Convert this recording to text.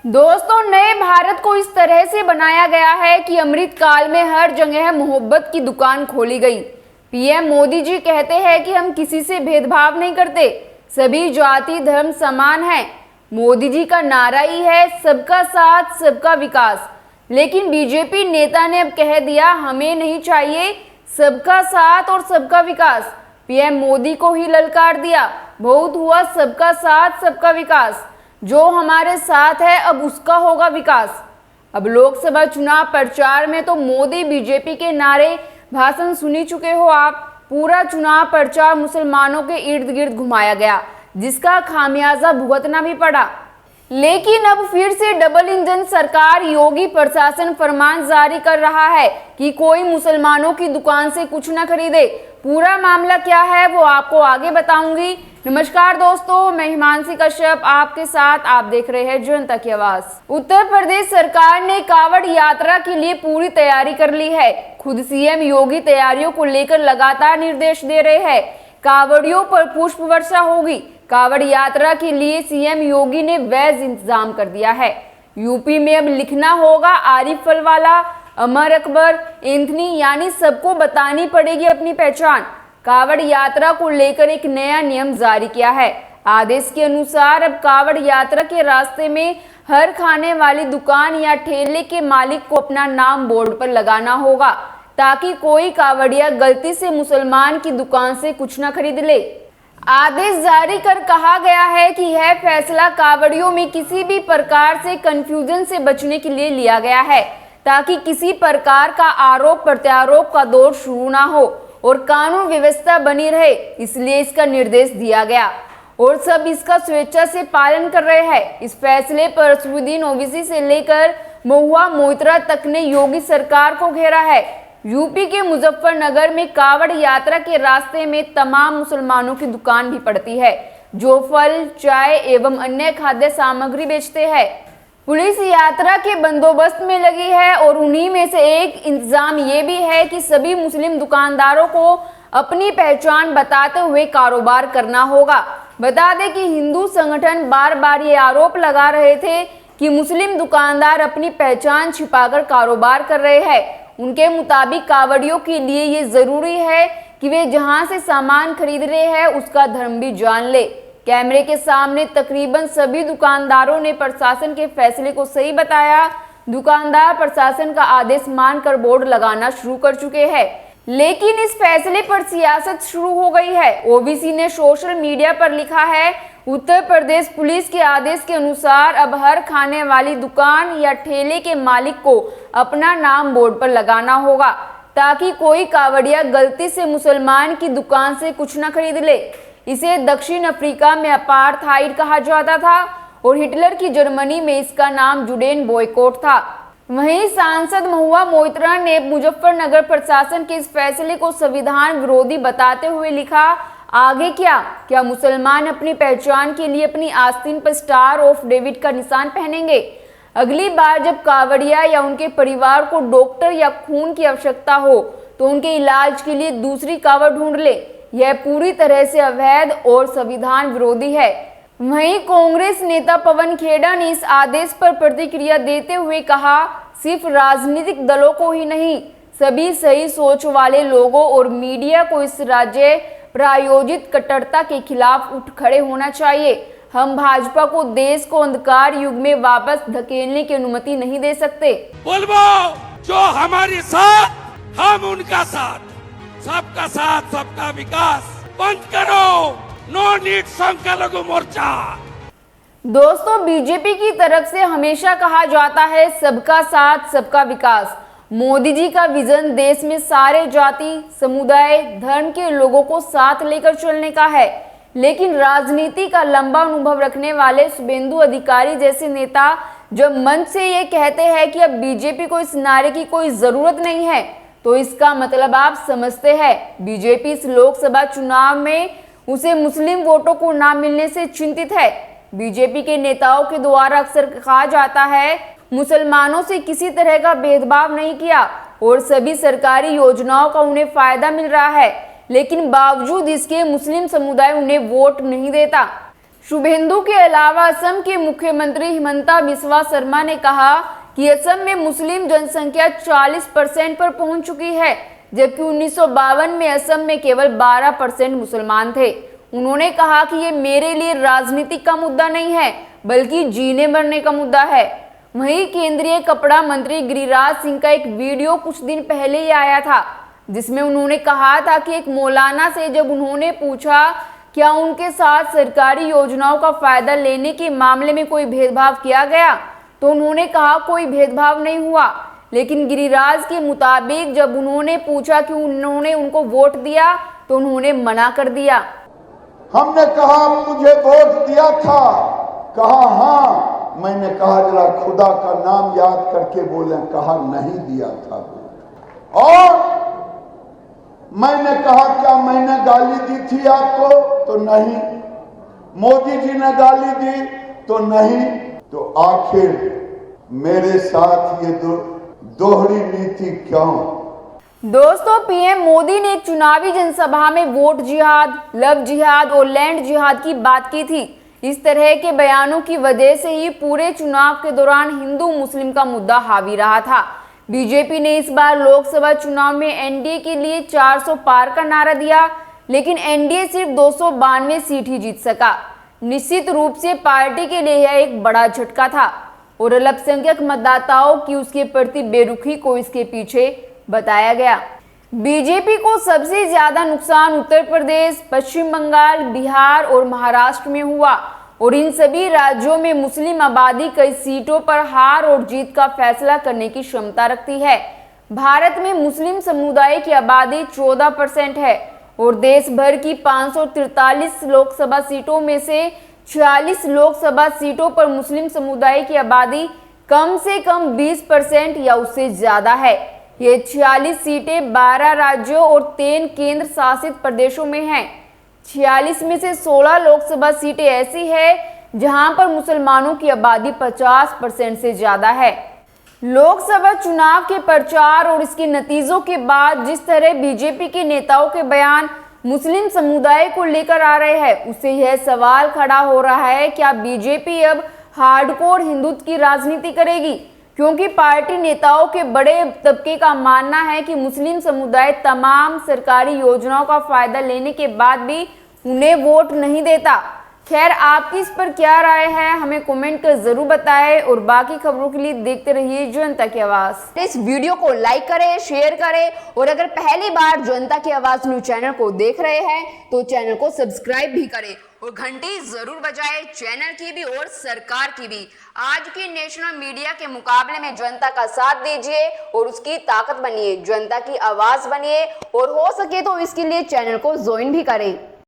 दोस्तों, नए भारत को इस तरह से बनाया गया है कि अमृत काल में हर जगह मोहब्बत की दुकान खोली गई। पीएम मोदी जी कहते हैं कि हम किसी से भेदभाव नहीं करते, सभी जाति धर्म समान हैं। मोदी जी का नारा ही है सबका साथ सबका विकास। लेकिन बीजेपी नेता ने अब कह दिया हमें नहीं चाहिए सबका साथ और सबका विकास। पीएम मोदी को ही ललकार दिया, बहुत हुआ सबका साथ सबका विकास, जो हमारे साथ है अब उसका होगा विकास। अब लोकसभा चुनाव प्रचार में तो मोदी बीजेपी के नारे भाषण सुनी चुके हो आप। पूरा चुनाव प्रचार मुसलमानों के इर्द गिर्द घुमाया गया, जिसका खामियाजा भुगतना भी पड़ा। लेकिन अब फिर से डबल इंजन सरकार योगी प्रशासन फरमान जारी कर रहा है कि कोई मुसलमानों की दुकान से कुछ न खरीदे। पूरा मामला क्या है वो आपको आगे बताऊंगी। नमस्कार दोस्तों, मैं हिमांशी कश्यप आपके साथ। आप देख रहे हैं जनता की आवाज। उत्तर प्रदेश सरकार ने कांवड़ यात्रा के लिए पूरी तैयारी कर ली है। खुद सीएम योगी तैयारियों को लेकर लगातार निर्देश दे रहे हैं। कांवड़ियों पर पुष्प वर्षा होगी। कांवड़ यात्रा के लिए सीएम योगी ने वैज इंतजाम कर दिया है। यूपी में अब लिखना होगा आरिफ फलवाला, अमर अकबर, एंथनी, यानी सबको बतानी पड़ेगी अपनी पहचान। कांवड़ यात्रा को लेकर एक नया नियम जारी किया है। आदेश के अनुसार अब कांवड़ यात्रा के रास्ते में हर खाने वाली दुकान या ठेले के मालिक को अपना नाम बोर्ड पर लगाना होगा, ताकि कोई कांवड़िया गलती से मुसलमान की दुकान से कुछ न खरीद ले। आदेश जारी कर कहा गया है कि यह फैसला कांवड़ियों में किसी भी प्रकार से कंफ्यूजन से बचने के लिए लिया गया है, ताकि किसी प्रकार का आरोप प्रत्यारोप का दौर शुरू ना हो और कानून व्यवस्था बनी रहे, इसलिए इसका निर्देश दिया गया और सब इसका स्वेच्छा से पालन कर रहे हैं। इस फैसले पर असुद्दीन ओवैसी से लेकर महुआ मोइत्रा तक ने योगी सरकार को घेरा है। यूपी के मुजफ्फरनगर में कांवड़ यात्रा के रास्ते में तमाम मुसलमानों की दुकान भी पड़ती है, जो फल, चाय एवं अन्य खाद्य सामग्री बेचते हैं। पुलिस यात्रा के बंदोबस्त में लगी है और उन्हीं में से एक इंतजाम ये भी है कि सभी मुस्लिम दुकानदारों को अपनी पहचान बताते हुए कारोबार करना होगा। बता दें कि हिंदू संगठन बार बार ये आरोप लगा रहे थे कि मुस्लिम दुकानदार अपनी पहचान छिपाकर कारोबार कर रहे हैं। उनके मुताबिक कांवड़ियों के लिए ये जरूरी है कि वे जहां से सामान खरीद रहे हैं उसका धर्म भी जान ले। कैमरे के सामने तकरीबन सभी दुकानदारों ने प्रशासन के फैसले को सही बताया। दुकानदार प्रशासन का आदेश मानकर बोर्ड लगाना शुरू कर चुके हैं, लेकिन इस फैसले पर सियासत शुरू हो गई है। ओवैसी ने सोशल मीडिया पर लिखा है, उत्तर प्रदेश पुलिस के आदेश के अनुसार अब हर खाने वाली दुकान या ठेले के मालिक को अपना नाम बोर्ड पर लगाना होगा, ताकि कोई कांवड़िया गलती से मुसलमान की दुकान से कुछ न खरीद ले। इसे दक्षिण अफ्रीका में अपार्थाइड कहा जाता था और हिटलर की जर्मनी में इसका नाम जुडेन बॉयकॉट था। वहीं सांसद महुआ मोइत्रा ने मुजफ्फरनगर प्रशासन के इस फैसले को संविधान विरोधी बताते हुए लिखा, आगे क्या मुसलमान अपनी पहचान के लिए अपनी आस्तीन पर स्टार ऑफ डेविड का निशान पहनेंगे? अगली बार जब कांवड़िया या उनके परिवार को डॉक्टर या खून की आवश्यकता हो तो उनके इलाज के लिए दूसरी कांवड़ ढूंढ ले। यह पूरी तरह से अवैध और संविधान विरोधी है। वहीं कांग्रेस नेता पवन खेड़ा ने इस आदेश पर प्रतिक्रिया देते हुए कहा, सिर्फ राजनीतिक दलों को ही नहीं, सभी सही सोच वाले लोगों और मीडिया को इस राज्य प्रायोजित कट्टरता के खिलाफ उठ खड़े होना चाहिए। हम भाजपा को देश को अंधकार युग में वापस धकेलने की अनुमति नहीं दे सकते। बोलबो जो हमारे साथ हम उनका साथ, सबका साथ सबका विकास। बंद करो नो नीड संख्यालघु मोर्चा। दोस्तों, बीजेपी की तरफ से हमेशा कहा जाता है सबका साथ सबका विकास। मोदी जी का विजन देश में सारे जाति समुदाय धर्म के लोगों को साथ लेकर चलने का है। लेकिन राजनीति का लंबा अनुभव रखने वाले शुभेंदु अधिकारी जैसे नेता जब मंच से ये कहते हैं कि अब बीजेपी को इस नारे की कोई जरूरत नहीं है, तो इसका मतलब आप समझते हैं बीजेपी इस लोकसभा चुनाव में उसे मुस्लिम वोटों को ना मिलने से चिंतित है। बीजेपी के नेताओं के द्वारा अक्सर कहा जाता है मुसलमानों से किसी तरह का भेदभाव नहीं किया और सभी सरकारी योजनाओं का उन्हें फायदा मिल रहा है, लेकिन बावजूद इसके मुस्लिम समुदाय उन्हें वोट नहीं देता। शुभेंदु के अलावा असम के मुख्यमंत्री हिमंता बिस्वा शर्मा ने कहा कि असम में मुस्लिम जनसंख्या 40% पर पहुंच चुकी है, जबकि 1952 में असम में केवल 12% मुसलमान थे। उन्होंने कहा कि ये मेरे लिए राजनीतिक का मुद्दा नहीं है, बल्कि जीने मरने का मुद्दा है। वहीं केंद्रीय कपड़ा मंत्री गिरिराज सिंह का एक वीडियो कुछ दिन पहले ही आया था, जिसमें उन्होंने कहा था कि एक मौलाना से जब उन्होंने पूछा क्या उनके साथ सरकारी योजनाओं का फायदा लेने के मामले में कोई भेदभाव किया गया, तो उन्होंने कहा कोई भेदभाव नहीं हुआ। लेकिन गिरिराज के मुताबिक जब उन्होंने पूछा कि उन्होंने उनको वोट दिया तो उन्होंने मना कर दिया। हमने कहा मुझे वोट दिया था, कहा हाँ। मैंने कहा जरा खुदा का नाम याद करके बोले, कहा नहीं दिया था वोट। और मैंने कहा क्या मैंने गाली दी थी आपको, तो नहीं। मोदी जी ने गाली दी, तो नहीं। तो आखिर मेरे साथ ये दोहरी नीति क्यों? दोस्तों, पीएम मोदी ने एक चुनावी जनसभा में वोट जिहाद, लव जिहाद और लैंड जिहाद की बात की थी। इस तरह के बयानों की वजह से ही पूरे चुनाव के दौरान हिंदू मुस्लिम का मुद्दा हावी रहा था। बीजेपी ने इस बार लोकसभा चुनाव में एनडीए के लिए 400 पार का नारा दिया, लेकिन एनडीए सिर्फ 292 सीट ही जीत सका। निश्चित रूप से पार्टी के लिए यह एक बड़ा झटका था और अल्पसंख्यक मतदाताओं की उसके प्रति बेरुखी को इसके पीछे बताया गया। बीजेपी को सबसे ज्यादा नुकसान उत्तर प्रदेश, पश्चिम बंगाल, बिहार और महाराष्ट्र में हुआ और इन सभी राज्यों में मुस्लिम आबादी कई सीटों पर हार और जीत का फैसला करने की क्षमता रखती है। भारत में मुस्लिम समुदाय की आबादी 14% है और देश भर की 543 लोकसभा सीटों में से 46 लोकसभा सीटों पर मुस्लिम समुदाय की आबादी कम से कम 20% या उससे ज्यादा है। ये 46 सीटें 12 राज्यों और 3 केंद्र शासित प्रदेशों में हैं। 46 में से 16 लोकसभा सीटें ऐसी हैं जहां पर मुसलमानों की आबादी 50% से ज्यादा है। लोकसभा चुनाव के प्रचार और इसके नतीजों के बाद जिस तरह बीजेपी के नेताओं के बयान मुस्लिम समुदाय को लेकर आ रहे हैं, उससे यह सवाल खड़ा हो रहा है क्या बीजेपी अब हार्डकोर हिंदुत्व की राजनीति करेगी, क्योंकि पार्टी नेताओं के बड़े तबके का मानना है कि मुस्लिम समुदाय तमाम सरकारी योजनाओं का फायदा लेने के बाद भी उन्हें वोट नहीं देता। खैर, आपकी इस पर क्या राय है, हमें कमेंट कर जरूर बताएं और बाकी खबरों के लिए देखते रहिए जनता की आवाज। इस वीडियो को लाइक करें, शेयर करें और अगर पहली बार जनता की आवाज न्यूज चैनल को देख रहे हैं तो चैनल को सब्सक्राइब भी करें और घंटी जरूर बजाएं, चैनल की भी और सरकार की भी। आज की नेशनल मीडिया के मुकाबले में जनता का साथ दीजिए और उसकी ताकत बनिए, जनता की आवाज बनिए और हो सके तो इसके लिए चैनल को ज्वाइन भी करें।